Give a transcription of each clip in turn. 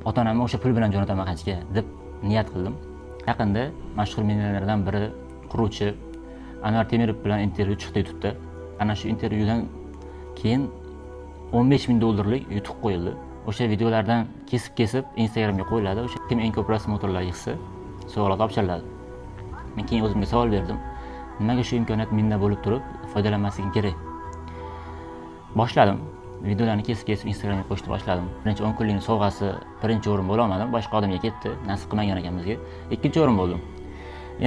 ota-onamni o'sha pul bilan jo'nataman hajga deb niyat qildim. Yaqinda mashhur millionerlardan biri quruvchi Anvar Temirov bilan intervyu chiqdi YouTube'da. Ana shu intervyudan keyin $15,000 yutuq qo'yildi. O'sha videolardan kesib Instagramga qo'yiladi. O'sha kim eng ko'p prosmotrlar yig'sa sovg'alar topshiriladi. Men keyin o'zimga savol berdim. Nimaga shu imkoniyat menda bo'lib turib foydalanmasligim kerak? Boshladim. Videolarni kesib Instagramga qo'shib boshladim. Birinchi 10 kunlik sovg'asi birinchi o'rin bo'la olmadim. Boshqa odamga ketdi. Nasib qilmagan ekan bizga. Ikkinchi o'rin bo'ldim.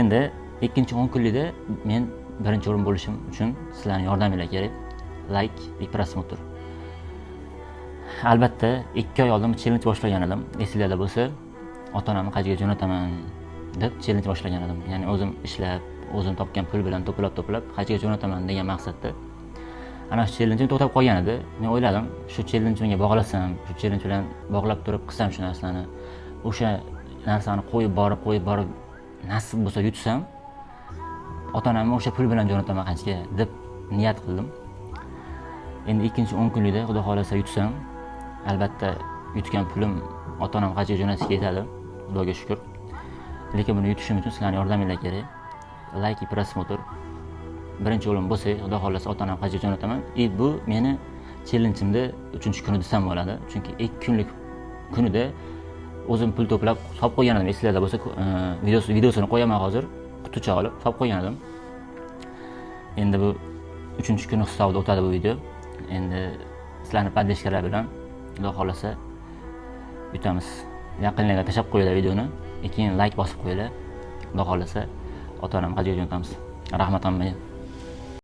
Endi ikkinchi 10 kunlikda men birinchi o'rin bo'lishim uchun sizlarning yordaminglar kerak. Like va prosmotr. Albatta 2 oy oldin challenge boshlagan edim. Esinglarda bo'lsa, ota-onamni hajga jo'nataman deb challenge boshlagan edim. Ya'ni o'zim ishlab, o'zim topgan pul bilan to'plab hajga jo'nataman degan maqsadda. Ana shu challenge to'xtab qolgan edi. Men o'yladim, shu challenge menga bog'lasam, shu challenge bilan bog'lab turib qilsam shu narsani, o'sha narsani qo'yib borib nasib bo'lsa yutsam, ota-onamni o'sha pul bilan jo'nataman hajga deb niyat qildim. Endi ikkinchi 10 kunlikda Xudo xolasa yutsam, albatta yutgan pulim ota-onam hajga jo'natishga yetadi. Xudoga shukr. Lekin buni yutishim uchun sizlarning yordaminglar kerak. Like, prosmotr. Birinchi o'lim bo'lsa, Xudo xolasa ota-onam hajga jo'nataman. Bu meni challenge'imda 3-kuni desam bo'ladi. Chunki 2 kunlik kunida o'zim pul to'plab solib qo'ygan edim. Esinglarda bo'lsa, videosini qo'yaman hozir. Quticha olib solib qo'ygan edim. Endi bu 3-kuni hisobida o'tadi bu video. Endi sizlarning podpishkalar bilan Xudo xolasa yutamiz. Yaqinlarga tashab qo'yinglar videoni. Keyin like bosib qo'yinglar. Xudo xolasa ota-onam hajga jo'natamiz. Rahmat hammaga.